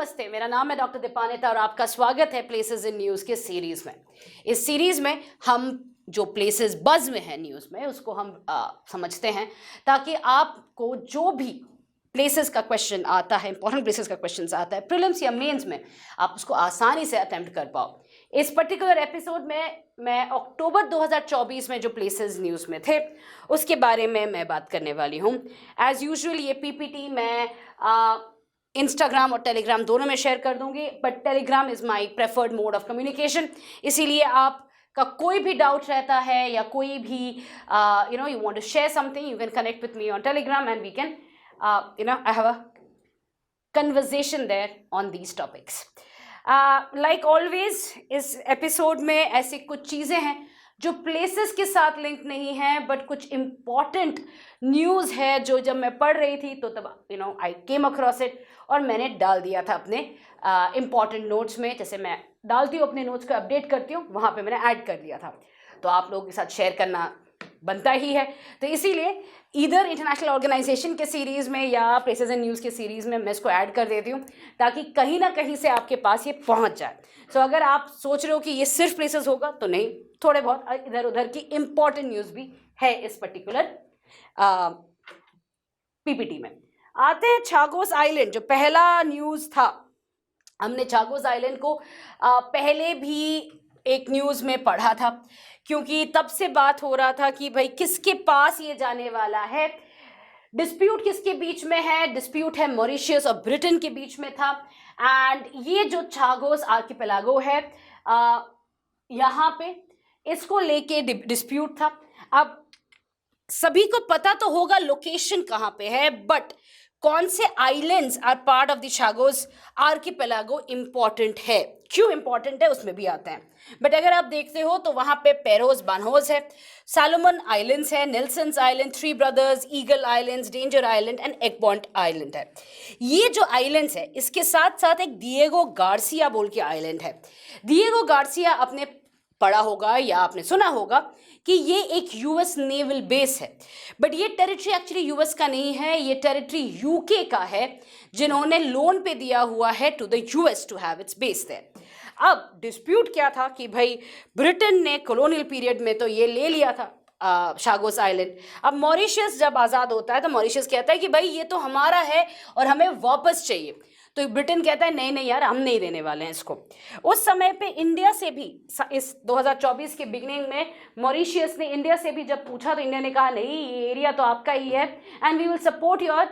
नमस्ते, मेरा नाम है डॉक्टर दीपानिता और आपका स्वागत है प्लेसेस इन न्यूज़ के सीरीज़ में। इस सीरीज़ में हम जो प्लेसेस बज़ में है न्यूज़ में उसको हम समझते हैं ताकि आपको जो भी प्लेसेस का क्वेश्चन आता है, इंपॉर्टेंट प्लेसेस का क्वेश्चन आता है प्रीलिम्स या मेंस में, आप उसको आसानी से अटेम्प्ट कर पाओ। इस पर्टिकुलर एपिसोड में मैं अक्टूबर 2024 में जो प्लेसेस न्यूज़ में थे उसके बारे में मैं बात करने वाली हूँ। एज़ यूजुअल ये पीपीटी मैं इंस्टाग्राम और टेलीग्राम दोनों में शेयर कर दूंगी, but Telegram is my preferred mode of communication. इसीलिए आपका कोई भी डाउट रहता है या कोई भी you want to share something, you can connect with me on Telegram and we can I have a conversation there on these topics. Like always, इस एपिसोड में ऐसी कुछ चीज़ें हैं जो प्लेसेस के साथ लिंक नहीं है, बट कुछ इम्पॉर्टेंट न्यूज़ है जो जब मैं पढ़ रही थी तो तब आई केम अक्रॉस इट और मैंने डाल दिया था अपने इम्पॉर्टेंट नोट्स में। जैसे मैं डालती हूँ अपने नोट्स को अपडेट करती हूँ, वहाँ पे मैंने ऐड कर दिया था, तो आप लोगों के साथ शेयर करना बनता ही है। तो इसीलिए इधर इंटरनेशनल ऑर्गेनाइजेशन के सीरीज़ में या प्लेसेस एंड न्यूज़ के सीरीज़ में मैं इसको ऐड कर देती हूँ ताकि कहीं ना कहीं से आपके पास ये पहुँच जाए। सो अगर आप सोच रहे हो कि ये सिर्फ प्लेसेस होगा तो नहीं, थोड़े बहुत इधर उधर की इम्पॉर्टेंट न्यूज़ भी है इस पर्टिकुलर पीपीटी में। आते हैं चागोस आइलैंड, जो पहला न्यूज़ था। हमने चागोस आइलैंड को पहले भी एक न्यूज़ में पढ़ा था, क्योंकि तब से बात हो रहा था कि भाई किसके पास ये जाने वाला है, डिस्प्यूट किसके बीच में है। डिस्प्यूट है मॉरिशस और ब्रिटेन के बीच में था। एंड ये जो चागोस आर्किपेलागो है यहाँ पे इसको लेके डिस्प्यूट था। अब सभी को पता तो होगा लोकेशन कहाँ पे है, बट कौन से islands are part of the Chagos Archipelago important है। क्यों इंपॉर्टेंट है उसमें भी आता है, बट अगर आप देखते हो तो वहाँ पे पेरोज बानहोज है, सैलोमन आइलैंड्स है, Nelson's Island, Three Brothers, Eagle Islands, Danger Island and Egmont Island है। ये जो आइलैंड्स है इसके साथ साथ एक डिएगो गार्सिया बोल के आइलैंड है। डिएगो गार्सिया आपने पढ़ा होगा या आपने सुना होगा कि ये एक यूएस नेवल बेस है, बट ये टेरिटरी एक्चुअली यूएस का नहीं है, ये टेरिटरी यूके का है, जिन्होंने लोन पे दिया हुआ है to the US to have its base there. अब डिस्प्यूट क्या था कि भाई ब्रिटेन ने कॉलोनियल पीरियड में तो ये ले लिया था चागोस आइलैंड। अब मॉरिशस जब आज़ाद होता है तो मॉरिशस कहता है कि भाई ये तो हमारा है और हमें वापस चाहिए, तो ब्रिटेन कहता है नहीं नहीं यार, हम नहीं देने वाले हैं इसको। उस समय पे इंडिया से भी इस 2024 के बिगनिंग में मॉरिशस ने इंडिया से भी जब पूछा तो इंडिया ने कहा नहीं, ये एरिया तो आपका ही है and we will support your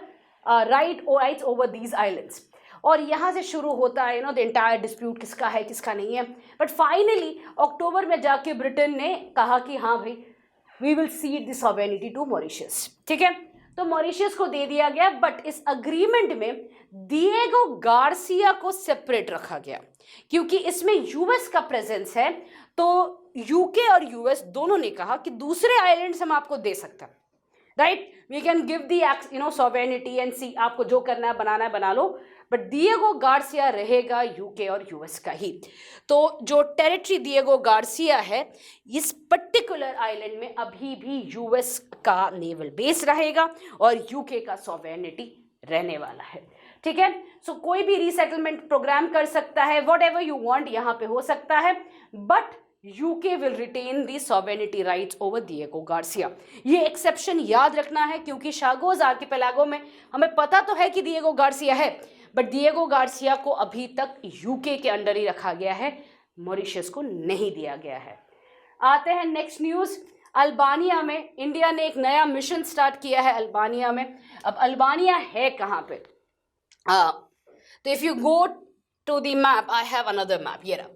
rights over these islands. और यहाँ से शुरू होता है द एंटायर डिस्प्यूट, किसका है किसका नहीं है। बट फाइनली अक्टूबर में जाके ब्रिटेन ने कहा कि हाँ भाई we will cede the sovereignty to Mauritius, ठीक है, तो मॉरिशस को दे दिया गया। बट इस अग्रीमेंट में डिएगो गार्सिया को सेपरेट रखा गया, क्योंकि इसमें यूएस का प्रेजेंस है, तो यूके और यूएस दोनों ने कहा कि दूसरे आइलैंड्स हम आपको दे सकते हैं, right, we can give the sovereignty and see, आपको जो करना है बनाना है बना लो, बट डिएगो गार्सिया रहेगा यूके और यूएस का ही। तो जो टेरिटरी डिएगो गार्सिया है इस पर्टिकुलर आइलैंड में अभी भी यूएस का नेवल बेस रहेगा और यूके का सॉवरेनिटी रहने वाला है, ठीक है। सो कोई भी रीसेटलमेंट प्रोग्राम कर सकता है, वॉट एवर यू वॉन्ट यहाँ पे हो सकता है, but UK will retain the sovereignty rights over Diego Garcia. ये एक्सेप्शन याद रखना है, क्योंकि चागोस आर्किपेलागो में हमें पता तो है कि डिएगो गार्सिया है, बट डिएगो गार्सिया को अभी तक यूके के अंडर ही रखा गया है, मॉरिशस को नहीं दिया गया है। आते हैं नेक्स्ट न्यूज़। अल्बानिया में इंडिया ने एक नया मिशन स्टार्ट किया है अल्बानिया में। अब अल्बानिया है कहाँ पे? तो if you go to the map, I have another map, ये रहा।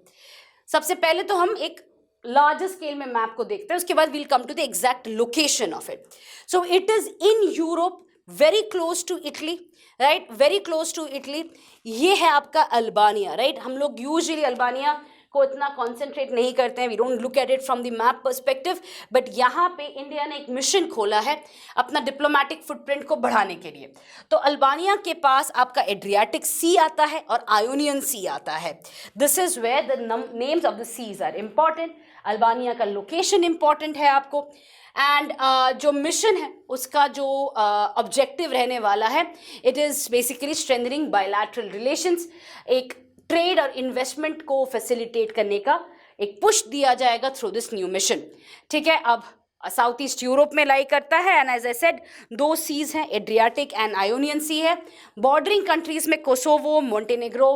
सबसे पहले तो हम एक लार्ज स्केल में मैप को देखते हैं, उसके बाद we'll come to the exact location of it. So it is in Europe, very close to Italy, right, very close to Italy. ये है आपका अल्बानिया, राइट। हम लोग यूजुअली अल्बानिया को इतना कॉन्सेंट्रेट नहीं करते हैं, we don't look at it from the map perspective, but यहाँ पे इंडिया ने एक मिशन खोला है अपना डिप्लोमेटिक फुटप्रिंट को बढ़ाने के लिए। तो अल्बानिया के पास आपका एड्रियाटिक सी आता है और आयोनियन सी आता है। This is where the names of the seas are important. Albania का लोकेशन इंपॉर्टेंट है आपको। एंड जो मिशन है उसका जो ऑब्जेक्टिव रहने वाला है, it is basically strengthening bilateral relations, एक ट्रेड और इन्वेस्टमेंट को फैसिलिटेट करने का एक पुश दिया जाएगा थ्रू दिस न्यू मिशन। ठीक है, अब साउथ ईस्ट यूरोप में लाई करता है, and as I said 2 seas हैं, एड्रियाटिक एंड आयोनियन सी है। बॉर्डरिंग कंट्रीज में Kosovo, Montenegro,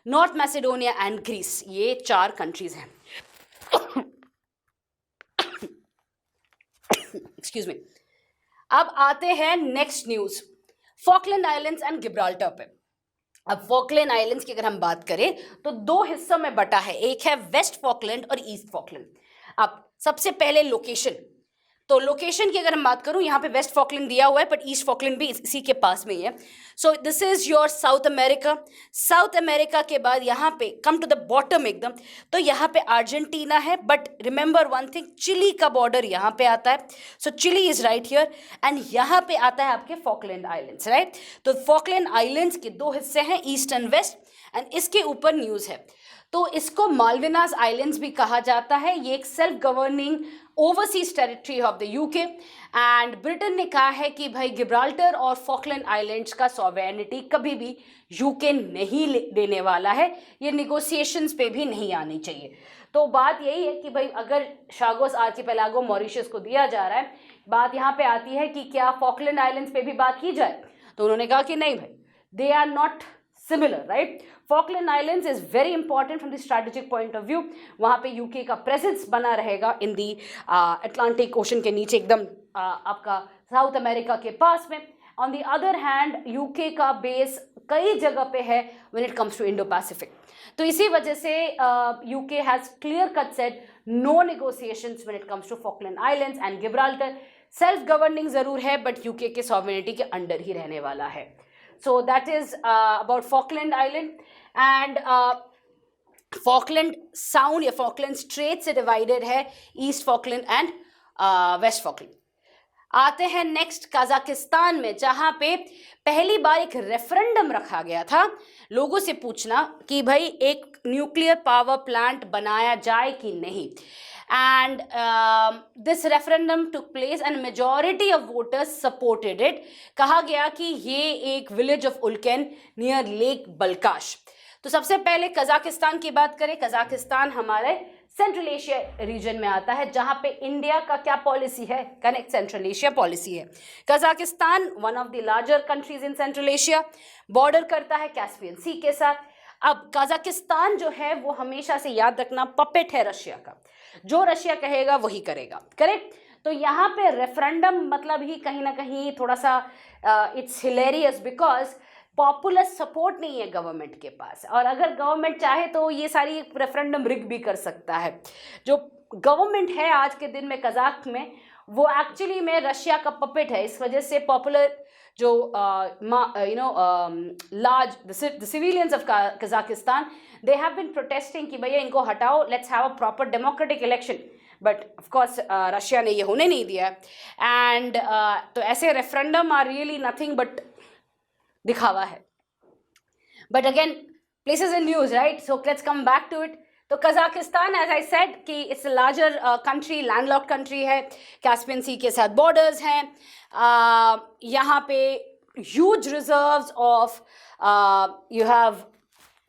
North Macedonia and Greece, ये 4 कंट्रीज हैं। Excuse me. अब आते हैं next news, Falkland Islands and Gibraltar पे। अब फॉकलैंड आइलैंड्स की अगर हम बात करें तो 2 हिस्सों में बटा है, एक है वेस्ट फॉकलैंड और ईस्ट फॉकलैंड। अब सबसे पहले लोकेशन, तो लोकेशन की अगर हम बात करूं, यहाँ पे वेस्ट फॉकलैंड दिया हुआ है बट ईस्ट फॉकलैंड भी इसी के पास में ही है। सो this is your south America. South America के बाद यहाँ पे कम टू द बॉटम एकदम, तो यहाँ पे अर्जेंटीना है, but remember one thing, Chile का बॉर्डर यहाँ पे आता है। So Chile is right here, and यहाँ पे आता है आपके फॉकलैंड आइलैंड्स, राइट। तो फॉकलैंड आइलैंड्स के 2 हिस्से हैं, ईस्ट एंड वेस्ट, एंड इसके ऊपर न्यूज़ है। तो इसको मालविनास आइलैंड्स भी कहा जाता है। ये एक self governing overseas territory of the UK, and Britain ने कहा है कि भाई गिब्राल्टर और फॉकलैंड आइलैंड्स का सॉवरेनिटी कभी भी यूके नहीं देने वाला है, ये निगोशिएशंस पे भी नहीं आनी चाहिए। तो बात यही है कि भाई अगर शागोस आर्चिपेलागो मॉरिशस को दिया जा रहा है, बात यहाँ पे आती है कि क्या फॉकलैंड आइलैंड्स पे भी बात की जाए, तो उन्होंने कहा कि नहीं भाई, they are not similar, right? Falkland Islands is very important from the strategic point of view. वहाँ पे यूके का प्रेजेंस बना रहेगा इन दी अटलांटिक ओशन के नीचे एकदम आपका साउथ अमेरिका के पास में। On the other hand UK का बेस कई जगह पे है when it comes to Indo Pacific. तो इसी वजह से UK has clear cut said no negotiations when it comes to Falkland Islands and Gibraltar. Self governing ज़रूर है बट यूके के सॉवरेनिटी के अंडर ही रहने वाला है। So that is about Falkland Island, and Falkland Sound या Falkland Strait से divided है East Falkland and West Falkland। आते हैं नेक्स्ट कजाकिस्तान में, जहाँ पे पहली बार एक रेफरेंडम रखा गया था लोगों से पूछना कि भाई एक न्यूक्लियर पावर प्लांट बनाया जाए कि नहीं। And this referendum took place and majority of voters supported it। कहा गया कि ये एक विलेज ऑफ उल्केन नियर लेक बल्काश। तो सबसे पहले कजाकिस्तान की बात करें, कजाकिस्तान हमारे सेंट्रल एशिया रीजन में आता है, जहाँ पे इंडिया का क्या पॉलिसी है, कनेक्ट सेंट्रल एशिया पॉलिसी है। Kazakhstan one of the larger countries in central Asia, border करता है कैस्पियन सी के साथ। अब कजाकिस्तान जो है वो हमेशा से याद रखना पपेट है रशिया का, जो रशिया कहेगा वही करेगा, करेक्ट। तो यहाँ पे रेफरेंडम मतलब ही कहीं ना कहीं थोड़ा सा it's hilarious because popular support नहीं है गवर्नमेंट के पास, और अगर गवर्नमेंट चाहे तो ये सारी रेफरेंडम रिग भी कर सकता है। जो गवर्नमेंट है आज के दिन में कजाक में, वो एक्चुअली में रशिया का पपेट है। इस वजह से पॉपुलर जो large the civilians of Kazakhstan, they have been protesting कि भैया इनको हटाओ, let's have a proper democratic election, but of course Russia ने ये होने नहीं दिया। एंड तो ऐसे referendum are really nothing but दिखावा है। But again places in news, right, so let's come back to it. तो कजाकिस्तान एज आई सेड कि it's larger country, landlocked country है, कैस्पियन सी के साथ बॉर्डर्स हैं। यहाँ पे huge reserves of you have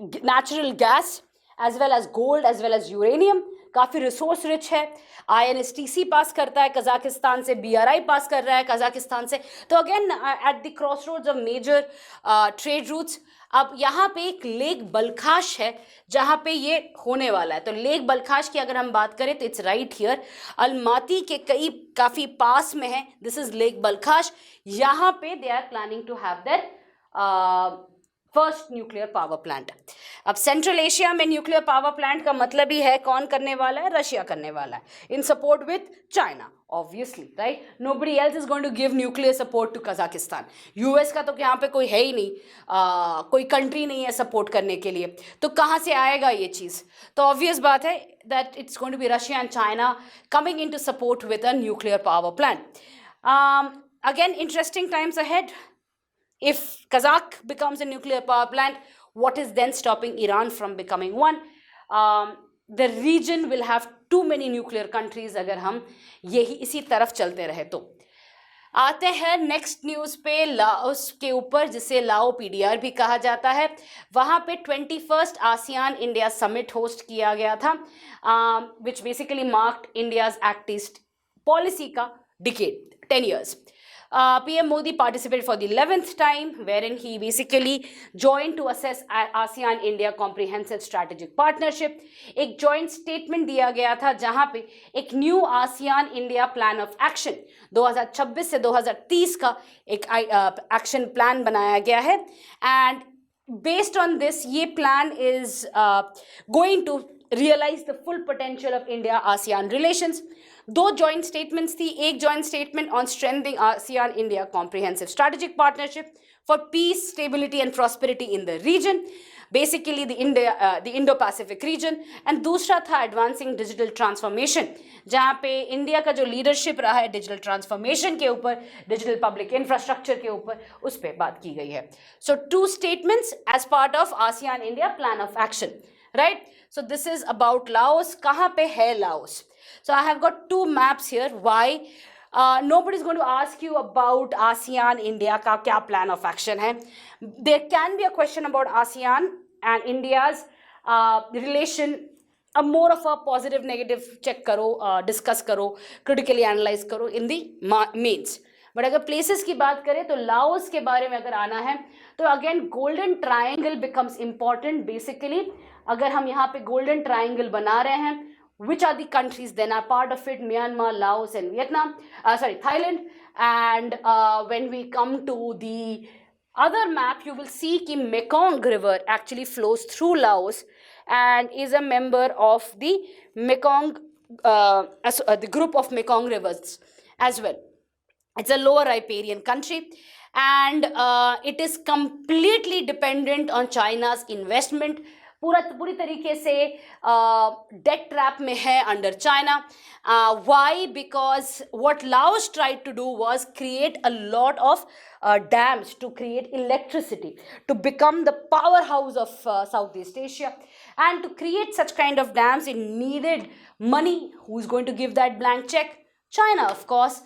natural gas as well as gold as well as uranium, काफ़ी resource rich है। INSTC पास करता है कजाकिस्तान से, BRI पास कर रहा है कजाकिस्तान से। तो again at the crossroads of major trade routes. अब यहाँ पे एक लेक बलखाश है जहाँ पे ये होने वाला है। तो लेक बलखाश की अगर हम बात करें तो इट्स राइट हियर, अलमाती के काफ़ी पास में है। This is Lake Balkhash. यहाँ पे they are planning to have their first nuclear power plant. अब सेंट्रल एशिया में न्यूक्लियर पावर प्लांट का मतलब ही है कौन करने वाला है, रशिया करने वाला है, in support with China obviously, right. Nobody else is going to give nuclear support to Kazakhstan. US का तो यहाँ पे कोई है ही नहीं, कोई कंट्री नहीं है सपोर्ट करने के लिए, तो कहाँ से आएगा ये चीज़। तो ऑब्वियस बात है that it's going to be Russia and China coming in to support with a nuclear power plant. Again interesting times ahead. If Kazakh becomes a nuclear power plant, what is then stopping Iran from becoming one? The region will have too many nuclear countries अगर हम यही इसी तरफ चलते रहे तो। आते हैं नेक्स्ट न्यूज़ पे, लाओस के ऊपर, जिसे लाओ पीडीआर भी कहा जाता है। वहाँ पे 21st ASEAN India summit host किया गया था, which basically marked India's act east policy का decade 10 years. PM Modi participated for the 11th time, wherein he basically joined to assess ASEAN-India Comprehensive Strategic Partnership. एक joint statement दिया गया था जहाँ पे एक new ASEAN India plan of action 2026 से 2030 का एक एक्शन प्लान बनाया गया है, एंड बेस्ड ऑन दिस ये plan is going to realise the full potential of India ASEAN relations. दो जॉइंट स्टेटमेंट्स थी, एक joint statement on strengthening ASEAN India comprehensive strategic partnership for peace, stability and prosperity in the region, basically the Indo Pacific region, and दूसरा था advancing digital transformation, जहाँ पे India का जो leadership रहा है डिजिटल ट्रांसफॉर्मेशन के ऊपर, डिजिटल पब्लिक इंफ्रास्ट्रक्चर के ऊपर, उस पर बात की गई है। So 2 statements as part of ASEAN India plan of action, right? So this is about Laos. कहाँ पे है Laos? So I have got 2 maps here. Why? Nobody is going to ask you about ASEAN India का क्या plan of action है. There can be a question about ASEAN and India's relation. अब more of a positive negative check करो, discuss करो, critically analyze करो in the mains. But अगर places की बात करें तो लाओस के बारे में अगर आना है तो again golden triangle becomes important. Basically अगर हम यहाँ पे गोल्डन ट्रायंगल बना रहे हैं, which are the countries then are part of it? Myanmar, Laos and Vietnam, Thailand. And when we come to the other map, you will see कि Mekong River actually flows through Laos and is a member of the Mekong, the group of Mekong rivers as well. It's a lower riparian country and it is completely dependent on China's investment. पूरी तरीके से debt trap में है under China. Why? Because what Laos tried to do was create a lot of dams to create electricity, to become the powerhouse of Southeast Asia. And to create such kind of dams, it needed money. Who's going to give that blank check? China, of course.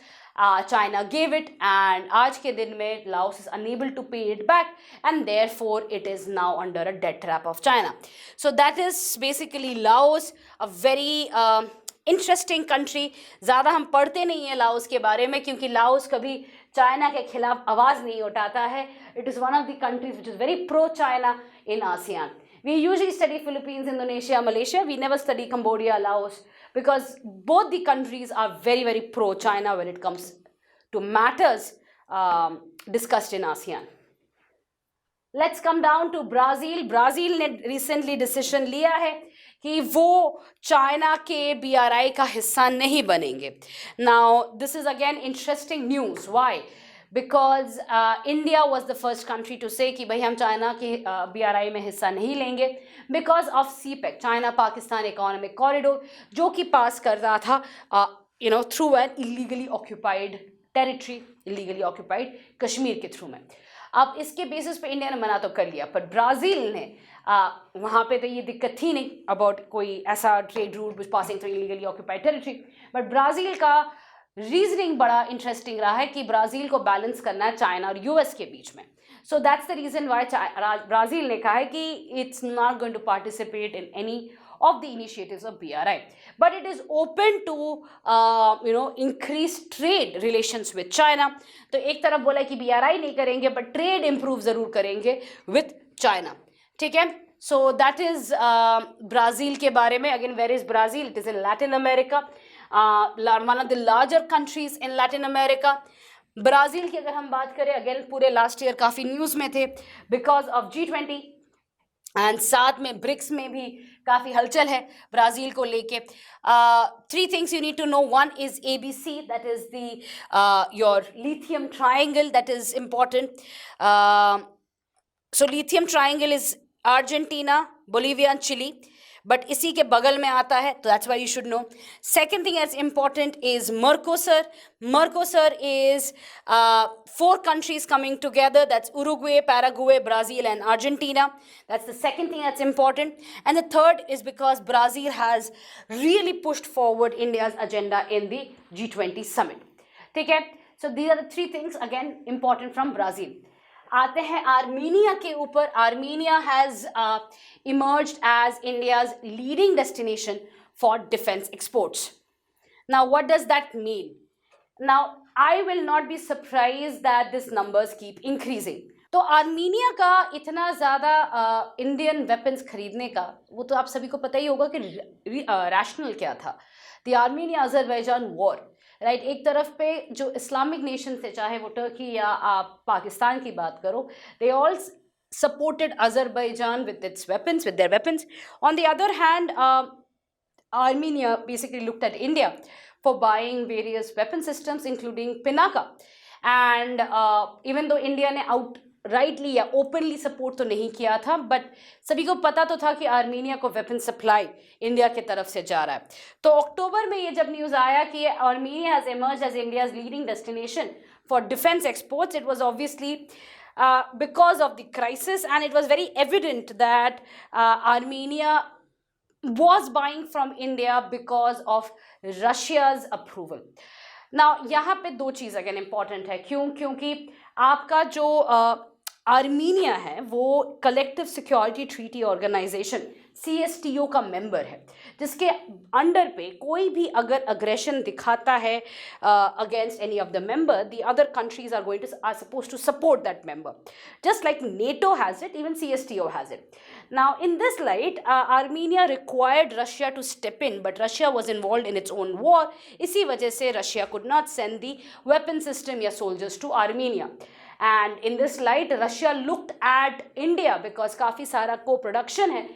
China gave it, and आज के दिन में Laos is unable to pay it back, and therefore it is now under a debt trap of China. So that is basically Laos, a very interesting country. ज़्यादा हम पढ़ते नहीं हैं Laos के बारे में क्योंकि लाओस कभी चाइना के खिलाफ आवाज़ नहीं उठाता है. It is one of the countries which is very pro-China in ASEAN. We usually study Philippines, Indonesia, Malaysia. We never study Cambodia, Laos, because both the countries are very, very pro-China when it comes to matters discussed in ASEAN. Let's come down to Brazil. Brazil ने recently decision लिया है कि वो China के BRI का हिस्सा नहीं बनेंगे. Now, this is again interesting news. Why? Because India was the first country to say कि भाई हम चाइना के BRI में हिस्सा नहीं लेंगे because of CPEC, China Pakistan Economic Corridor, जो कि पास कर रहा था through an illegally occupied territory, illegally occupied Kashmir के थ्रू में. अब इसके बेसिस पे इंडिया ने मना तो कर लिया, पर ब्राज़ील ने वहाँ पे तो ये दिक्कत थी नहीं अबाउट कोई ऐसा trade route which passing through illegally occupied territory. But Brazil का रीजनिंग बड़ा इंटरेस्टिंग रहा है कि ब्राज़ील को बैलेंस करना है चाइना और यूएस के बीच में. So that's the reason why Brazil ने कहा है कि it's not going to participate in any of the initiatives of BRI, but it is open to increase trade relations with China. तो एक तरफ बोला कि BRI नहीं करेंगे but trade improve ज़रूर करेंगे with China. ठीक है. So that is Brazil के बारे में. Again, where is Brazil? It is in Latin America, one of the larger countries in Latin America. Brazil की अगर हम बात करें, अगेन पूरे लास्ट ईयर काफ़ी न्यूज़ में थे बिकॉज ऑफ G20 एंड साथ में ब्रिक्स में भी काफ़ी हलचल है ब्राज़ील को लेके. 3 things you need to know. One is ABC, that is your lithium triangle, that is important. So lithium triangle is Argentina, Bolivia and Chile. but इसी के बगल में आता है, तो that's why you should know. Second thing that's important is Mercosur. Mercosur is 4 countries coming together. That's Uruguay, Paraguay, Brazil, and Argentina. That's the second thing that's important. And the third is because Brazil has really pushed forward India's agenda in the G20 summit. Okay? So these are the 3 things again important from Brazil. आते हैं Armenia के ऊपर. Armenia has emerged as India's leading destination for defense exports. Now, what does that mean? Now, I will not be surprised that these numbers keep increasing. तो Armenia का इतना ज़्यादा Indian weapons खरीदने का, वो तो आप सभी को पता ही होगा कि रैशनल क्या था. The Armenia Azerbaijan war, right. एक तरफ पे जो इस्लामिक नेशन थे, चाहे वो टर्की या आप पाकिस्तान की बात करो, they all supported Azerbaijan with their weapons. On the other hand, Armenia basically looked at India for buying various weapon systems, including Pinaka. And even though India ने outrightly या openly support तो नहीं किया था, but सभी को पता तो था कि आर्मीनिया को वेपन सप्लाई इंडिया की तरफ से जा रहा है. तो अक्टूबर में ये जब न्यूज़ आया कि Armenia has emerged as India's leading destination for defense exports, it was obviously because of the crisis, and it was very evident that Armenia was buying from India because of Russia's approval. Now, यहाँ पे 2 चीज़ again important है. क्योंकि आपका जो Armenia है वो collective security treaty organisation CSTO का member है, जिसके अंडर पे कोई भी अगर अग्रेशन दिखाता है against any of the member, the other countries are supposed to support that member. Just like NATO has it, even CSTO has it. Now, in this light, Armenia required Russia to step in, but Russia was involved in its own war. इसी वजह से Russia could not send the weapon system या soldiers to Armenia. And in this light, Russia looked at India because काफ़ी सारा co-production है,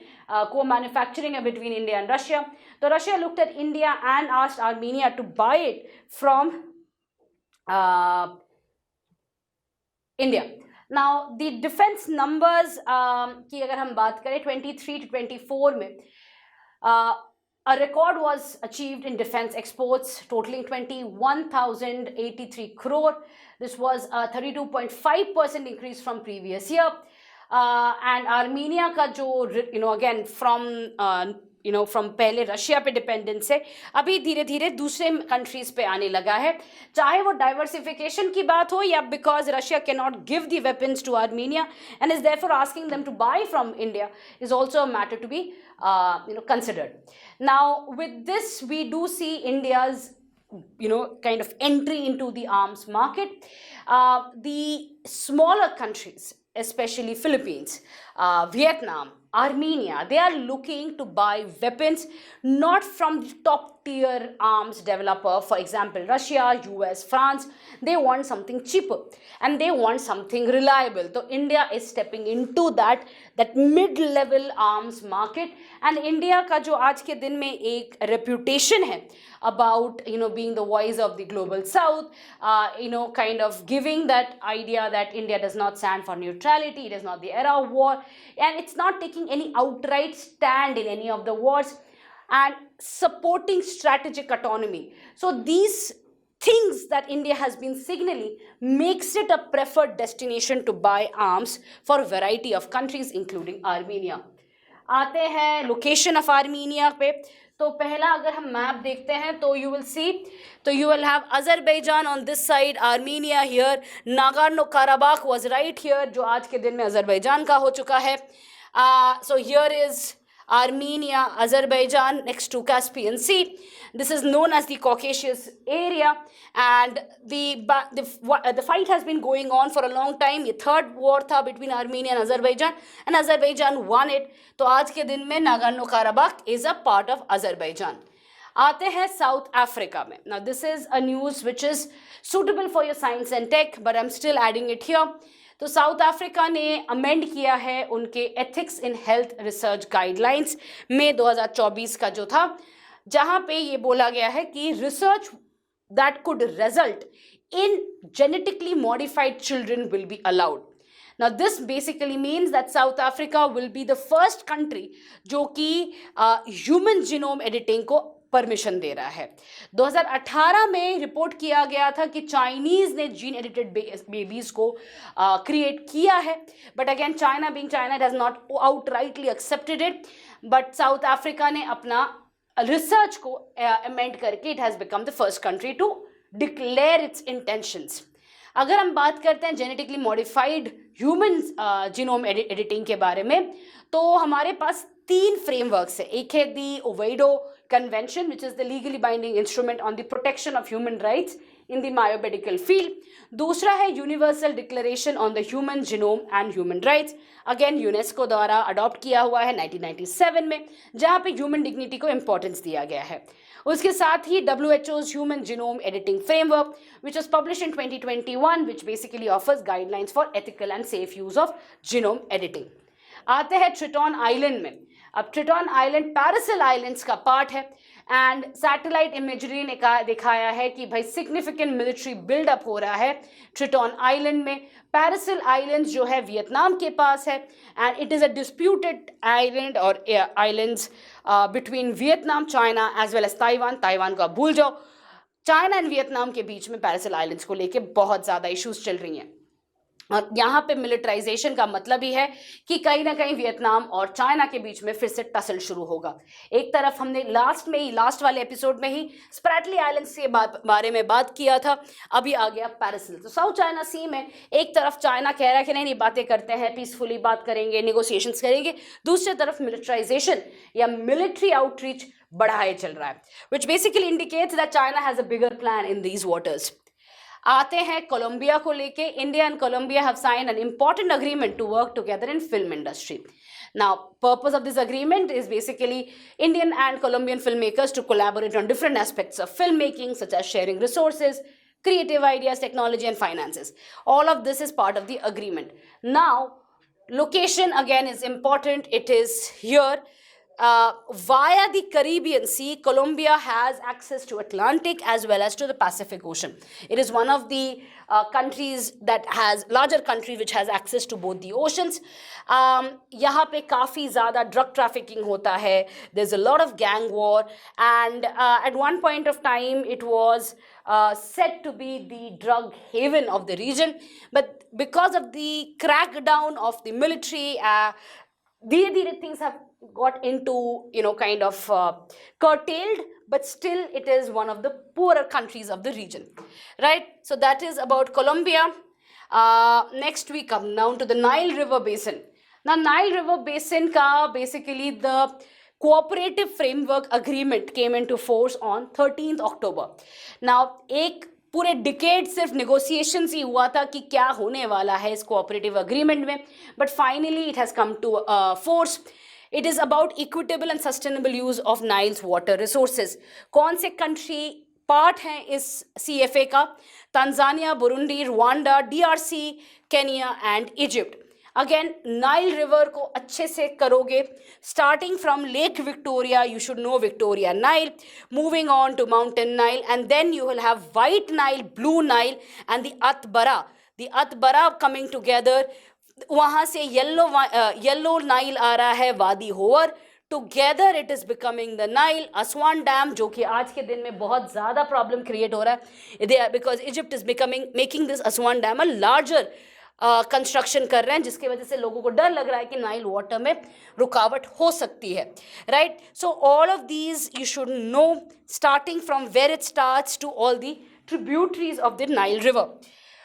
co-manufacturing है between India and Russia. So Russia looked at India and asked Armenia to buy it from India. Now, the defense numbers की अगर हम बात करें 23 to 24 में a record was achieved in defense exports totaling 21,083 crore. This was a 32.5% increase from previous year. And Armenia का जो again from पहले Russia पे डिपेंडेंस है, अभी धीरे धीरे दूसरे कंट्रीज पे आने लगा है, चाहे वो डाइवर्सिफिकेशन की बात हो या because Russia can not give the weapons to Armenia and is therefore asking them to buy from India is also a matter to be considered. Now, with this, we do see India's kind of entry into the arms market. The smaller countries, especially Philippines, Vietnam, Armenia, they are looking to buy weapons not from the top tier arms developer, for example Russia, US, France. They want something cheaper and they want something reliable. So India is stepping into that mid-level arms market. And India का जो आज के दिन में एक reputation है about being the voice of the global south, kind of giving that idea that India does not stand for neutrality, it is not the era of war, and it's not taking any outright stand in any of the wars, and supporting strategic autonomy. So these things that India has been signaling makes it a preferred destination to buy arms for a variety of countries including Armenia. आते हैं location of Armenia पे. तो पहला अगर हम map देखते हैं तो यू विल सी, तो you will have Azerbaijan on this side, Armenia here, Nagorno Karabakh was right here, जो आज के दिन में अजरबैजान का हो चुका है. So here is Armenia, Azerbaijan next to Caspian Sea. This is known as the Caucasus area, and the fight has been going on for a long time. ये third war था between Armenia and Azerbaijan won it. तो आज के दिन में Nagorno Karabakh is a part of Azerbaijan. आते हैं south Africa में. Now this is a news which is suitable for your science and tech, but I'm still adding it here. तो south Africa ने अमेंड किया है उनके ethics in health research guidelines में 2024 का जो था, जहां पे ये बोला गया है कि research that could result in genetically modified children will be allowed. Now this basically means that South Africa will be the first country जो कि ह्यूमन जीनोम एडिटिंग को परमिशन दे रहा है। 2018 में रिपोर्ट किया गया था कि चाइनीज ने जीन एडिटेड बेबीज को क्रिएट किया है, but again China being China it has not outrightly accepted it, but South Africa ने अपना रिसर्च को अमेंड करके it has become the first country to declare its intentions. अगर हम बात करते हैं genetically modified human genome editing के बारे में, तो हमारे पास 3 फ्रेमवर्क्स है। एक है the Oviedo Convention which is the legally binding instrument on the protection of human rights in the biomedical field. दूसरा है Universal Declaration on the Human Genome and Human Rights, again UNESCO द्वारा adopt किया हुआ है 1997 में, जहाँ पे human dignity को इंपॉर्टेंस दिया गया है। उसके साथ ही WHO's Human Genome Editing Framework, which was published in 2021, which basically offers guidelines for ethical and safe use of genome editing. आते हैं ट्रिटॉन आइलैंड में। अब ट्रिटॉन आइलैंड पैरासिल आइलैंड्स का पार्ट है एंड सैटेलाइट इमेजरी ने दिखाया है कि भाई सिग्निफिकेंट मिलिट्री बिल्डअप हो रहा है ट्रिटॉन आइलैंड में। पैरासिल आइलैंड्स जो है वियतनाम के पास है and it is a disputed island और islands between Vietnam, China as well as Taiwan. Taiwan का भूल जाओ, चाइना एंड वियतनाम के बीच में पैरासिल आइलैंड्स को लेके बहुत ज़्यादा इश्यूज चल रही हैं। और यहाँ पे मिलिटराइजेशन का मतलब ही है कि कहीं ना कहीं वियतनाम और चाइना के बीच में फिर से टसल शुरू होगा। एक तरफ हमने लास्ट वाले एपिसोड में ही स्प्रैटली आइलैंड्स के बारे में बात किया था, अभी आ गया पैरासिल। तो साउथ चाइना सी में एक तरफ चाइना कह रहा है कि नहीं बातें करते हैं, पीसफुली बात करेंगे, नेगोशिएशंस करेंगे, दूसरी तरफ मिलिटराइजेशन या मिलिट्री आउटरीच बढ़ाए चल रहा है, which basically indicates that China has a bigger plan in these waters. आते हैं कोलंबिया को लेके। India and Colombia have signed an important agreement to work together in film industry. Now, purpose of this agreement is basically Indian and Colombian filmmakers to collaborate on different aspects of filmmaking, such as sharing resources, creative ideas, technology, and finances. All of this is part of the agreement. Now, location again is important. It is here. Via the Caribbean Sea, Colombia has access to Atlantic as well as to the Pacific Ocean. It is one of the countries that has larger country which has access to both the oceans. यहाँ पे काफ़ी ज़्यादा drug trafficking होता है. There's a lot of gang war, and at one point of time it was said to be the drug haven of the region, but because of the crackdown of the military, धीरे things have got into kind of curtailed, but still it is one of the poorer countries of the region, right? So that is about Colombia. Next we come down to the Nile River Basin. Now Nile River Basin ka basically the cooperative framework agreement came into force on 13th October. Now एक पूरे decade सिर्फ negotiations ही हुआ था कि क्या होने वाला है इस कोऑपरेटिव अग्रीमेंट में, but finally it has come to force. It is about equitable and sustainable use of Nile's water resources. कौन से कंट्री पार्ट हैं इस CFA का? Tanzania, Burundi, Rwanda, DRC, Kenya and Egypt. Again Nile River को अच्छे से करोगे, starting from Lake Victoria, you should know Victoria Nile, moving on to Mountain Nile, and then you will have White Nile, Blue Nile and the Atbara coming together. वहाँ से Yellow Nile आ रहा है, Wadi Howar. Together it is becoming the Nile. Aswan Dam जो कि आज के दिन में बहुत ज़्यादा प्रॉब्लम क्रिएट हो रहा है, because Egypt is making this Aswan dam a larger construction कर रहे हैं, जिसकी वजह से लोगों को डर लग रहा है कि नाइल वाटर में रुकावट हो सकती है, right? So all of these you should know, starting from where it starts to all the tributaries of the Nile River.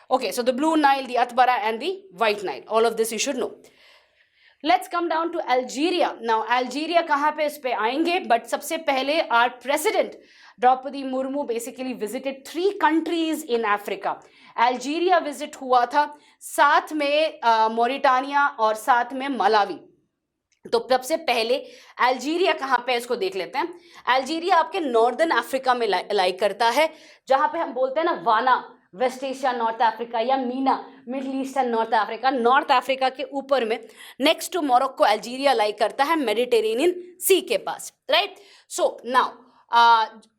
Okay, so the Blue Nile, the Atbara and the White Nile, all of this you should know. Let's come down to Algeria. Now Algeria कहाँ पे इस पे आएंगे, but सबसे पहले our president Draupadi Murmu basically visited 3 countries in Africa. Algeria visit हुआ था, साथ में मोरिटानिया और साथ में मलावी. तो सबसे पहले अल्जीरिया कहाँ पे, इसको देख लेते हैं. अल्जीरिया आपके नॉर्दर्न अफ्रीका में लाइक करता है, जहाँ पे हम बोलते हैं ना वाना, वेस्ट एशिया नॉर्थ अफ्रीका, या MENA, Middle East and North Africa. North Africa के ऊपर में next to Morocco Algeria like करता है, मेडिटेरेनियन सी के पास, राइट? सो नाउ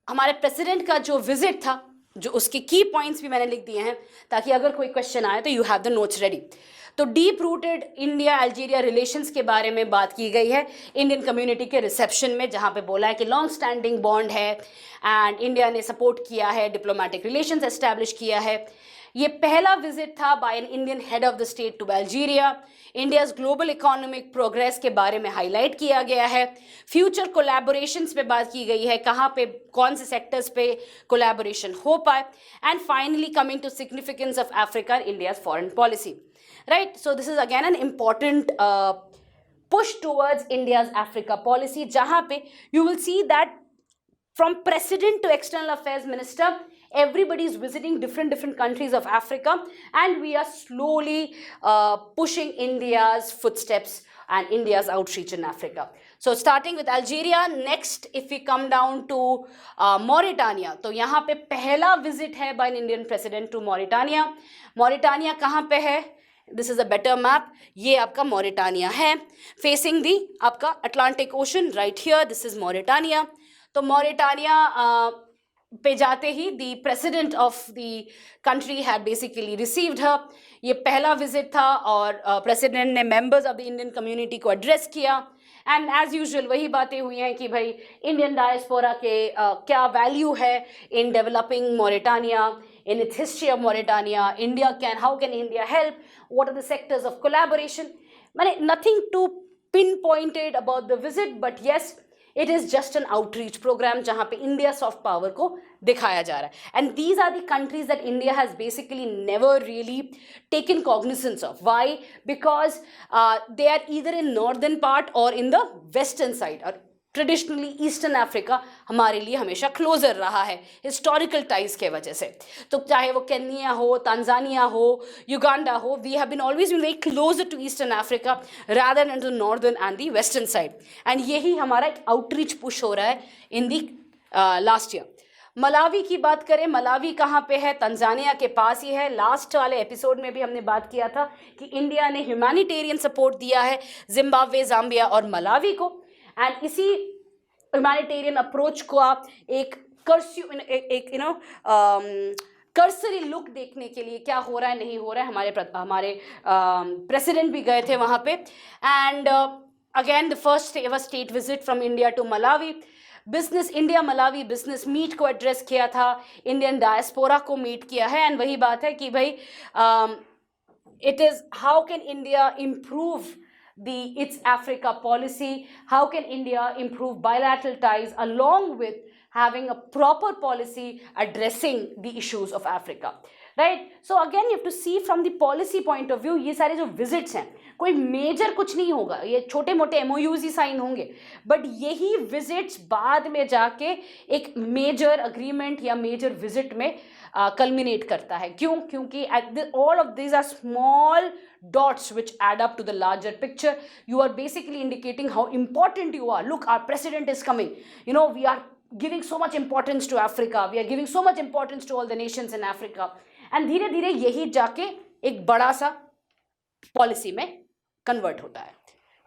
हमारे प्रेसिडेंट का जो विजिट था जो उसके की पॉइंट्स भी मैंने लिख दिए हैं ताकि अगर कोई क्वेश्चन आए तो you have the notes ready. तो deep rooted India Algeria relations के बारे में बात की गई है इंडियन कम्युनिटी के रिसेप्शन में, जहाँ पे बोला है कि लॉन्ग स्टैंडिंग बॉन्ड है एंड इंडिया ने सपोर्ट किया है, डिप्लोमेटिक रिलेशंस एस्टैब्लिश किया है। ये पहला विजिट था by an Indian head of the state to Algeria. India's global economic progress के बारे में हाईलाइट किया गया है। फ्यूचर कोलैबोरेशंस पे बात की गई है, कहाँ पे कौन से सेक्टर्स पे कोलैबोरेशन हो पाए। And finally coming to significance of Africa India's foreign policy, right. So this is again an important push towards India's Africa policy, जहाँ पे you will see that from president to external affairs minister, everybody is visiting different countries of Africa, and we are slowly pushing India's footsteps and India's outreach in Africa. So starting with Algeria, next if we come down to Mauritania, तो यहाँ पे पहला visit है by an Indian president to Mauritania. Mauritania कहाँ पे है? This is a better map. ये आपका मॉरिटानिया है, फेसिंग दी आपका Atlantic Ocean right here, this is Mauritania. तो मॉरिटानिया पे जाते ही the president of the country had basically received her. ये पहला विजिट था और प्रेसिडेंट ने members of the Indian community को एड्रेस किया एंड एज यूजुअल वही बातें हुई हैं कि भाई इंडियन डायस्पोरा के क्या वैल्यू है in developing Mauritania, in its history of Mauritania, how can India help, what are the sectors of collaboration. Nothing too pinpointed about the visit, but yes, it is just an outreach program जहाँ पे India soft power को दिखाया जा रहा है. And these are the countries that India has basically never really taken cognizance of. Why? Because they are either in northern part or in the western side. और traditionally eastern Africa हमारे लिए हमेशा closure रहा है historical ties के वजह से। तो चाहे वो केन्या हो, तांजानिया हो, युगांडा हो, we have been always been very closer to eastern Africa rather than to northern and the western side. And यही हमारा एक आउटरीच पुश हो रहा है in the last year. Malawi की बात करें, मलावी कहाँ पे है? तंजानिया के पास ही है। लास्ट वाले एपिसोड में भी हमने बात किया था कि इंडिया ने ह्यूमैनिटेरियन सपोर्ट दिया है जिम्बाब्वे, जाम्बिया और मलावी को। एंड इसी ह्यूमैनिटेरियन अप्रोच को आप एक कर्सरी लुक देखने के लिए क्या हो रहा है नहीं हो रहा है, हमारे प्रेसिडेंट भी गए थे वहाँ पे। And again the first ever state visit from India to Malawi. Business India Malawi business meet को एड्रेस किया था, इंडियन डायस्पोरा को मीट किया है। एंड वही बात है कि भाई it is how can India improve its Africa policy, how can India improve bilateral ties along with having a proper policy addressing the issues of Africa, right? So again you have to see from the policy point of view, ये सारे जो visits हैं कोई major कुछ नहीं होगा, ये छोटे मोटे MOUs ही साइन होंगे, बट यही विजिट्स बाद में जाके एक मेजर अग्रीमेंट या मेजर विजिट में कल्मिनेट करता है। क्यों? क्योंकि all of these are small dots which add up to the larger picture. You are basically indicating how important you are. Look, our president is coming. You know, we are giving so much importance to Africa. We are giving so much importance to all the nations in Africa. And धीरे धीरे यही जाके एक बड़ा सा policy में convert होता है।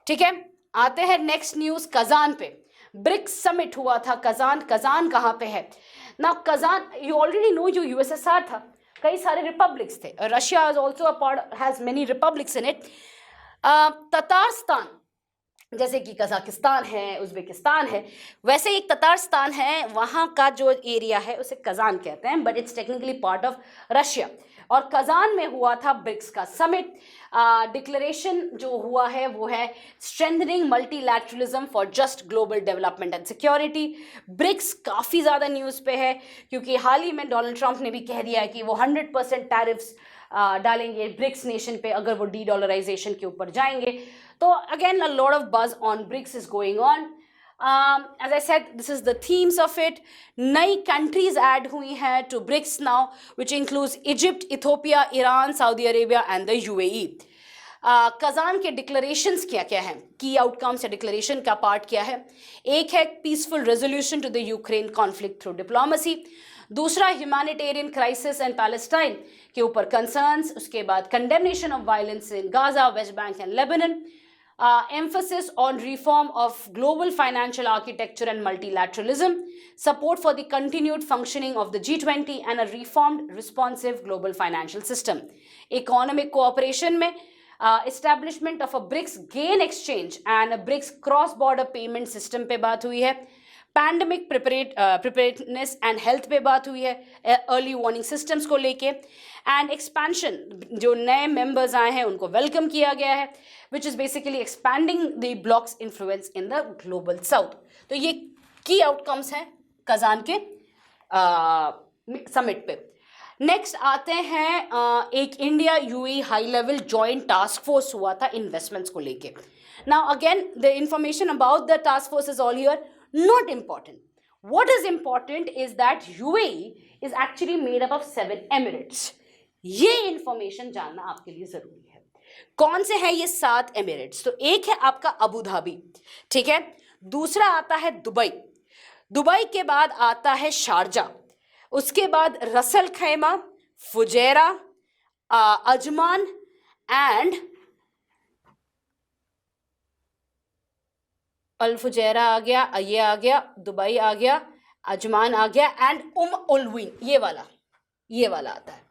ठीक है, आते हैं नेक्स्ट न्यूज़ कजान पे। ब्रिक्स समिट हुआ था कजान। कजान कहाँ पे है ना? कजान यू ऑलरेडी नो जो USSR था, कई सारे रिपब्लिक्स थे। Russia is also a part, has many republics in it. Tatarstan जैसे कि कजाकिस्तान है, उज़्बेकिस्तान है, वैसे एक ततारस्तान है, वहाँ का जो एरिया है उसे कजान कहते हैं, but it's technically part of Russia. और कजान में हुआ था ब्रिक्स का समिट। डिक्लेरेशन जो हुआ है वो है strengthening multilateralism for just global development and security. BRICS काफ़ी ज़्यादा न्यूज़ पे है क्योंकि हाल ही में डोनाल्ड ट्रंप ने भी कह दिया है कि वो 100% टैरिफ्स डालेंगे ब्रिक्स नेशन पे अगर वो डी-डॉलराइजेशन के ऊपर जाएंगे। तो again a lot of buzz on BRICS is going on. As I said, this is the themes of it. नई countries add हुई हैं to BRICS now, which includes Egypt, Ethiopia, Iran, Saudi Arabia and the UAE. Kazan के declarations क्या क्या हैं? की outcomes या declaration का पार्ट क्या है? एक है peaceful resolution to the Ukraine conflict through diplomacy. दूसरा ह्यूमैनिटेरियन क्राइसिस एंड पैलेस्टाइन के ऊपर कंसर्न्स। उसके बाद condemnation of violence in Gaza, West Bank and Lebanon. emphasis on reform of global financial architecture and multilateralism, support for the continued functioning of the G20 and a reformed responsive global financial system. Economic cooperation में establishment of a BRICS gain exchange and a BRICS cross-border payment system पे बात हुई है. Pandemic preparedness and health पे बात हुई है, early warning systems को लेके, एंड एक्सपेंशन, जो नए मेंबर्स आए हैं उनको वेलकम किया गया है, which is basically expanding the blocks influence in the global south. तो ये की आउटकम्स हैं कजान के समिट पे. नेक्स्ट आते हैं एक India UAE high level joint task force हुआ था इन्वेस्टमेंट्स को लेके. Now again the information about the task force is all here. Not important. What is important is that UAE is actually made up of 7 Emirates. ये information जानना आपके लिए जरूरी है. कौन से हैं ये 7 एमिरेट्स? तो एक है आपका अबू धाबी, ठीक है. दूसरा आता है दुबई. दुबई के बाद आता है शारजा. उसके बाद Ras al Khaimah, Fujairah, Ajman and Al Fujairah आ गया, ये आ गया, दुबई आ गया, अजमान आ गया एंड उलवीन, ये वाला आता है.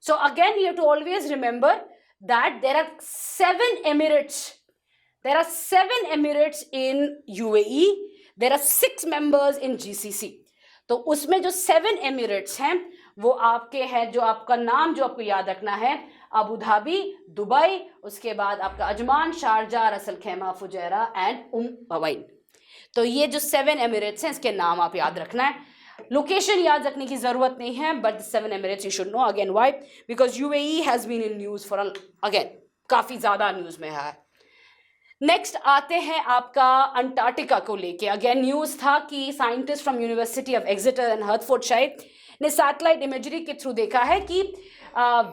So again you have to always remember that there are 7 emirates. There are 7 emirates in UAE, there are 6 members in GCC. तो उसमें जो 7 एमिरेट्स हैं वो आपके हैं, जो आपका नाम जो आपको याद रखना है, अबू धाबी, दुबई, उसके बाद आपका Ajman, Sharjah, Ras al Khaimah, Fujairah and Quwain. तो ये जो 7 एमिरेट्स हैं इसके नाम आप याद रखना है. लोकेशन याद रखने की जरूरत नहीं है, but 7 emirates you should know. Again why? Because UAE has been in news for again काफी ज्यादा न्यूज में है. नेक्स्ट आते हैं आपका अंटार्कटिका को लेके. अगेन न्यूज था कि scientist from University of Exeter and Hertfordshire ने सैटेलाइट इमेजरी के थ्रू देखा है कि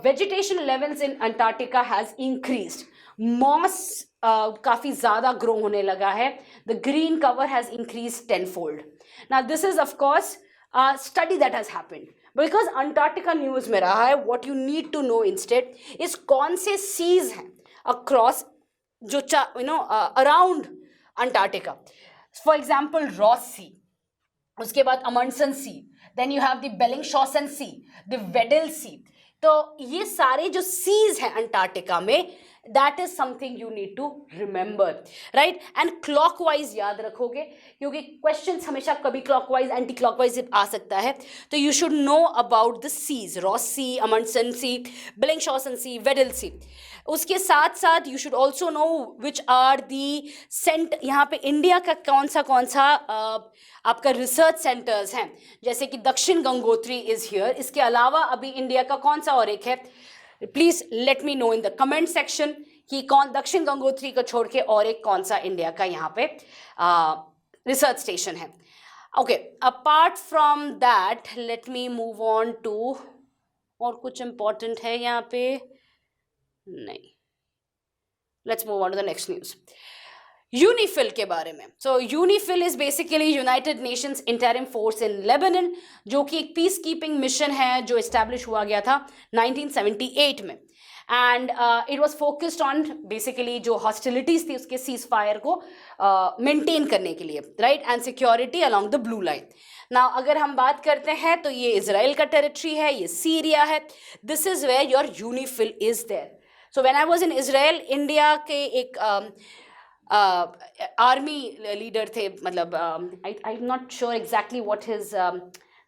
vegetation levels in Antarctica has increased. Moss काफ़ी ज़्यादा ग्रो होने लगा है. The green cover has increase 10-fold. Now this is of course study that has happened because Antarctica news में रहा है. What you need to know instead is कौन से सीज हैं अक्रॉस जो around Antarctica. For example Ross Sea, उसके बाद Amundsen Sea, then you have the Bellingshausen Sea, the Weddell Sea. तो ये सारे जो सीज हैं अंटार्कटिका में, that is something you need to remember, right. And clockwise याद रखोगे क्योंकि क्वेश्चंस हमेशा कभी क्लॉकवाइज एंटी क्लॉकवाइज आ सकता है. तो you should know about the seas, Ross Sea, Amundsen Sea, Bellingshausen Sea, Weddell Sea. उसके साथ साथ you should also know which are the यहाँ पे इंडिया का कौन सा आपका रिसर्च सेंटर्स हैं, जैसे कि दक्षिण गंगोत्री इज हियर. इसके अलावा अभी इंडिया का कौन सा और एक है, please let me know in the comment section कि कौन दक्षिण गंगोत्री को छोड़ के और एक कौन सा इंडिया का यहाँ पे रिसर्च स्टेशन है. Okay, apart from that let me move on to, और कुछ इंपॉर्टेंट है यहाँ पे नहीं. Let's move on to the next news. UNIFIL के बारे में. So UNIFIL is basically United Nations Interim Force in Lebanon, जो कि एक पीस कीपिंग मिशन है जो इस्टेब्लिश हुआ गया था 1978 में. And it was focused on basically जो हॉस्टिलिटीज थी उसके सीज फायर को मेंटेन करने के लिए, right, and security along the blue line. Now अगर हम बात करते हैं तो ये इजराइल का टेरिटरी है, ये सीरिया है. This is where your UNIFIL is there. So when I was in Israel, India के एक आर्मी लीडर थे, मतलब I am not sure exactly what his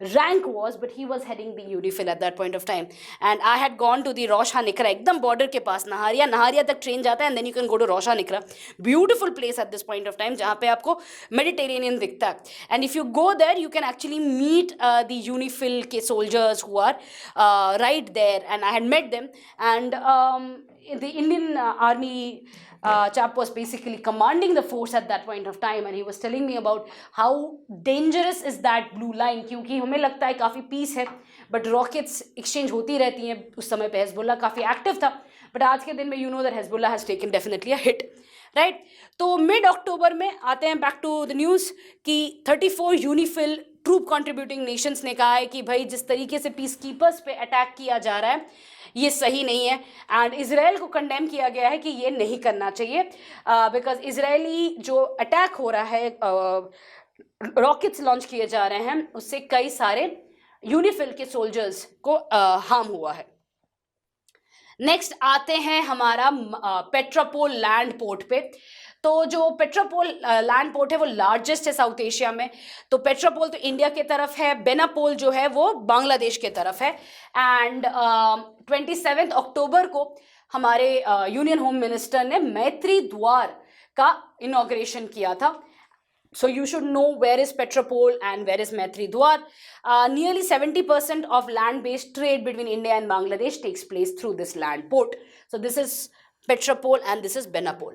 rank was, but he was heading the UNIFIL at that point of time. And I had gone to the Rosh HaNikra, एकदम border के पास, Nahariya तक train जाता है, and then you can go to Rosh HaNikra. Beautiful place at this point of time, जहाँ पे आपको Mediterranean दिखता है. And if you go there, you can actually meet the UNIFIL के soldiers who are right there, and I had met them. And the Indian army chap was basically commanding the force at that point of time, and he was telling me about how dangerous is that blue line, क्योंकि हमें लगता है काफ़ी piece है, but rockets exchange होती रहती हैं. उस समय पे हिजबुल्ला काफ़ी एक्टिव था, बट आज के दिन में you know that Hezbollah has taken definitely a hit, right. तो मिड अक्टूबर में आते हैं बैक टू द न्यूज़ कि 34 यूनिफिल ट्रूप कंट्रीब्यूटिंग नेशंस ने कहा है कि भाई जिस तरीके से पीस कीपर्स पे अटैक किया जा रहा है ये सही नहीं है, एंड इसराइल को कंडेम किया गया है कि ये नहीं करना चाहिए, बिकॉज इसराइली जो अटैक हो रहा है, रॉकेट्स लॉन्च किए जा रहे हैं, उससे कई सारे यूनिफिल के सोल्जर्स को हार्म हुआ है। नेक्स्ट आते हैं हमारा पेट्रापोल लैंड पोर्ट पे। तो जो पेट्रापोल लैंड पोर्ट है वो लार्जेस्ट है साउथ एशिया में। तो पेट्रापोल तो इंडिया के तरफ है, बेनापोल जो है वो बांग्लादेश के तरफ है। एंड 27 अक्टूबर को हमारे यूनियन होम मिनिस्टर ने मैत्री द्वार का इनॉग्रेशन किया था। So you should know where is Petropol and where is Maitri Dwar. Nearly 70% of land-based trade between India and Bangladesh takes place through this land port. So this is Petropol and this is Benapol.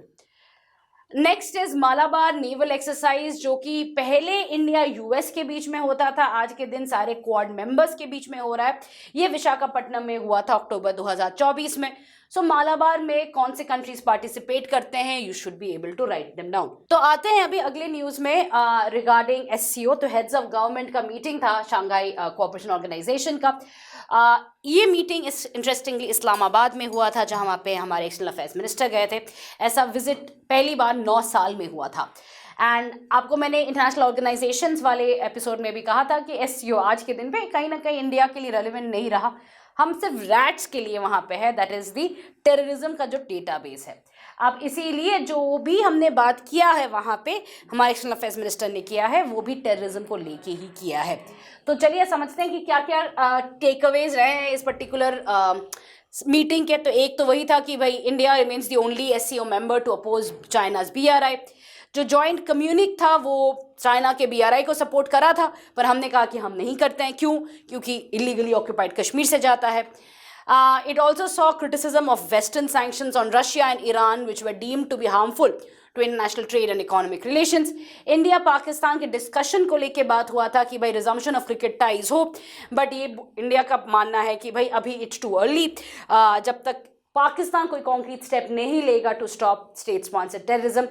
Next is Malabar naval exercise, जो कि पहले India US के बीच में होता था, आज के दिन सारे क्वाड मेंबर्स के बीच में हो रहा है। ये विशाखापट्टनम में हुआ था अक्टूबर 2024 में। सो मालाबार में कौन से कंट्रीज पार्टिसिपेट करते हैं, you should be able to write them down. तो आते हैं अभी अगले न्यूज में रिगार्डिंग एससीओ। तो हेड्स ऑफ गवर्नमेंट का मीटिंग था शंघाई कोऑपरेशन ऑर्गेनाइजेशन का। ये मीटिंग इंटरेस्टिंगली इस्लामाबाद में हुआ था, जहाँ पे हमारे एक्सटर्नल अफेयर्स मिनिस्टर गए थे। ऐसा विजिट पहली बार 9 साल में हुआ था। एंड आपको मैंने इंटरनेशनल ऑर्गेनाइजेशंस वाले एपिसोड में भी कहा था कि एससीओ आज के दिन पे कहीं ना कहीं इंडिया के लिए रेलिवेंट नहीं रहा। हम सिर्फ रैट्स के लिए वहाँ पे है, दैट इज़ दी टेररिज्म का जो डेटाबेस है। अब इसीलिए जो भी हमने बात किया है वहाँ पे हमारे एक्सटर्नल अफेयर्स मिनिस्टर ने किया है, वो भी टेररिज्म को लेके ही किया है। तो चलिए समझते हैं कि क्या क्या टेक अवेज रहे हैं इस पर्टिकुलर मीटिंग के। तो एक तो वही था कि भाई India remains the only SCO member to oppose China's BRI. जो जॉइंट कम्युनिक था वो चाइना के बीआरआई को सपोर्ट करा था, पर हमने कहा कि हम नहीं करते हैं। क्यों? क्योंकि इलीगली ऑक्यूपाइड कश्मीर से जाता है। It also saw criticism of Western sanctions on Russia and Iran, which were deemed to be harmful to international trade and economic relations. India Pakistan के डिस्कशन को लेके बात हुआ था कि भाई रिजम्पशन ऑफ क्रिकेट टाइज हो, बट ये इंडिया का मानना है कि भाई अभी इट्स टू अर्ली। जब तक पाकिस्तान कोई कॉन्क्रीट स्टेप नहीं लेगा to stop state sponsored terrorism,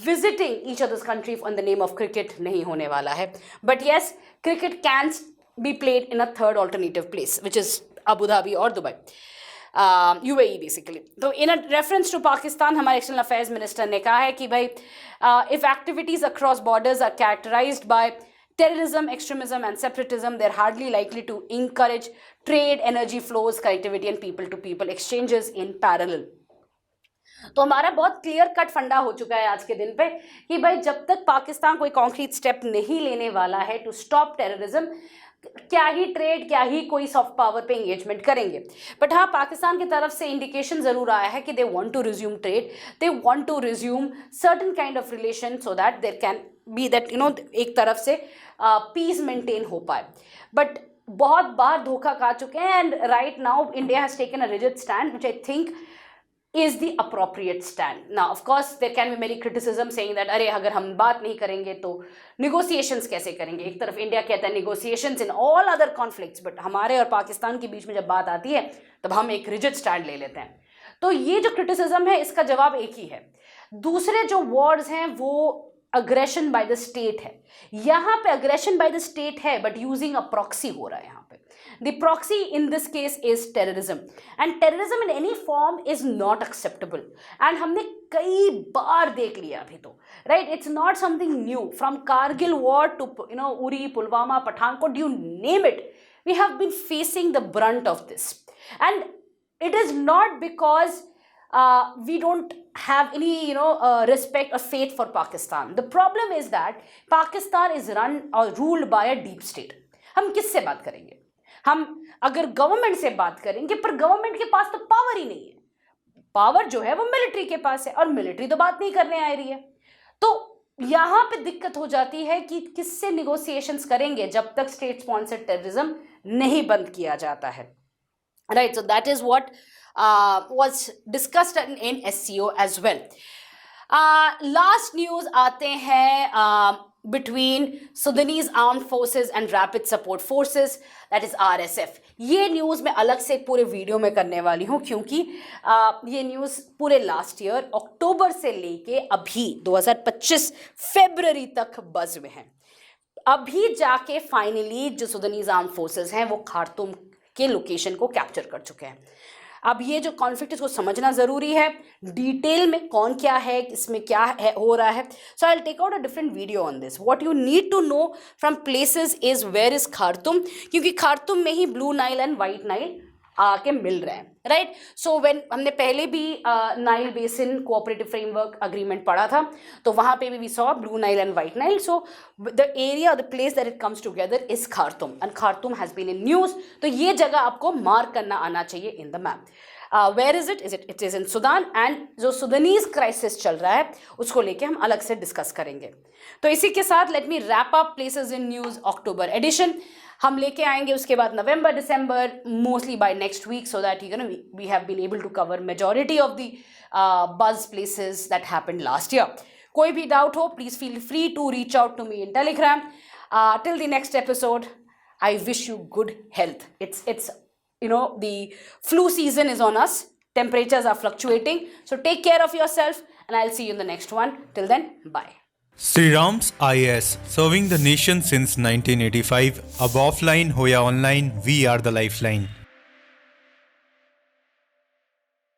visiting each other's country on the name of cricket नहीं होने वाला है। But yes, cricket can be played in a third alternative place, which is Abu Dhabi और Dubai, UAE basically. तो in reference to Pakistan हमारे external affairs minister ने कहा है कि भाई if activities across borders are characterised by terrorism, extremism and separatism, they're hardly likely to encourage trade, energy flows, connectivity and people-to-people exchanges in parallel. तो हमारा बहुत clear cut फंडा हो चुका है आज के दिन पे कि भाई जब तक पाकिस्तान कोई कॉन्क्रीट स्टेप नहीं लेने वाला है टू स्टॉप टेररिज्म, क्या ही ट्रेड, क्या ही कोई सॉफ्ट पावर पे एंगेजमेंट करेंगे। बट हाँ, पाकिस्तान की तरफ से इंडिकेशन जरूर आया है कि they want to resume trade, they want to resume certain kind of relation so that there can be that एक तरफ से पीस मेंटेन हो पाए। बट बहुत बार धोखा खा चुके हैं and right now India has taken a rigid stand which I think is the appropriate stand. Now of course there can be many criticism saying that अरे अगर हम बात नहीं करेंगे तो negotiations कैसे करेंगे। एक तरफ इंडिया कहता है negotiations in all other conflicts, but हमारे और पाकिस्तान के बीच में जब बात आती है तब हम एक rigid stand ले लेते हैं। तो ये जो criticism है इसका जवाब एक ही है। दूसरे जो words हैं वो aggression by the state है। यहाँ पे aggression by the state है but using a proxy हो रहा है यहाँ पे। The proxy in this case is terrorism, and terrorism in any form is not acceptable. And हमने कई बार देख लिया अभी तो, right? It's not something new. From Kargil war to Uri, Pulwama, Pathankot, you name it, we have been facing the brunt of this. And it is not because we don't have any respect or faith for Pakistan. The problem is that Pakistan is run or ruled by a deep state. हम किससे बात करेंगे? हम अगर government से बात करेंगे, पर गवर्नमेंट के पास तो पावर ही नहीं है। पावर जो है वो मिलिट्री के पास है और मिलिट्री तो बात नहीं करने आ रही है। तो यहाँ पे दिक्कत हो जाती है कि किससे निगोशिएशंस करेंगे जब तक स्टेट स्पॉन्सर्ड टेररिज्म नहीं बंद किया जाता है, right? So that is what was discussed in SCO as well. Last news आते हैं between Sudanese Armed Forces and Rapid Support Forces, that is RSF. ये न्यूज़ मैं अलग से पूरे वीडियो में करने वाली हूँ क्योंकि ये न्यूज़ पूरे लास्ट ईयर अक्टूबर से लेके अभी 2025 फरवरी तक बज़ में है। अभी जाके फाइनली जो सुदानीज आर्म फोर्सेस हैं वो खार्तूम के लोकेशन को कैप्चर कर चुके हैं। अब ये जो कॉन्फ्लिक्ट है इसको समझना ज़रूरी है, डिटेल में कौन क्या है, इसमें क्या है हो रहा है। So I will take out a different video on this. What you need to know from places is where is Khartoum, क्योंकि खार्तूम में ही Blue Nile and White Nile आके मिल रहे हैं, राइट। सो व्हेन हमने पहले भी Nile basin cooperative framework agreement पढ़ा था, तो वहाँ पे भी we saw Blue Nile and White Nile. So the area, the place that it comes together is Khartoum and Khartoum has been in news. तो ये जगह आपको मार्क करना आना चाहिए in the map. Where is it? It is in Sudan, and जो Sudanese crisis चल रहा है उसको लेके हम अलग से डिस्कस करेंगे। तो इसी के साथ let me wrap up places in news October edition. हम लेके आएंगे उसके बाद नवंबर दिसंबर, mostly by next week, so that you know we have been able to cover majority of the buzz places that happened last year. कोई भी doubt हो please feel free to reach out to me in Telegram. Till the next episode, I wish you good health. It's you know, the flu season is on us. Temperatures are fluctuating. So take care of yourself and I'll see you in the next one. Till then, bye. Sri Ram's IAS, serving the nation since 1985. Ab offline ho ya online, we are the lifeline.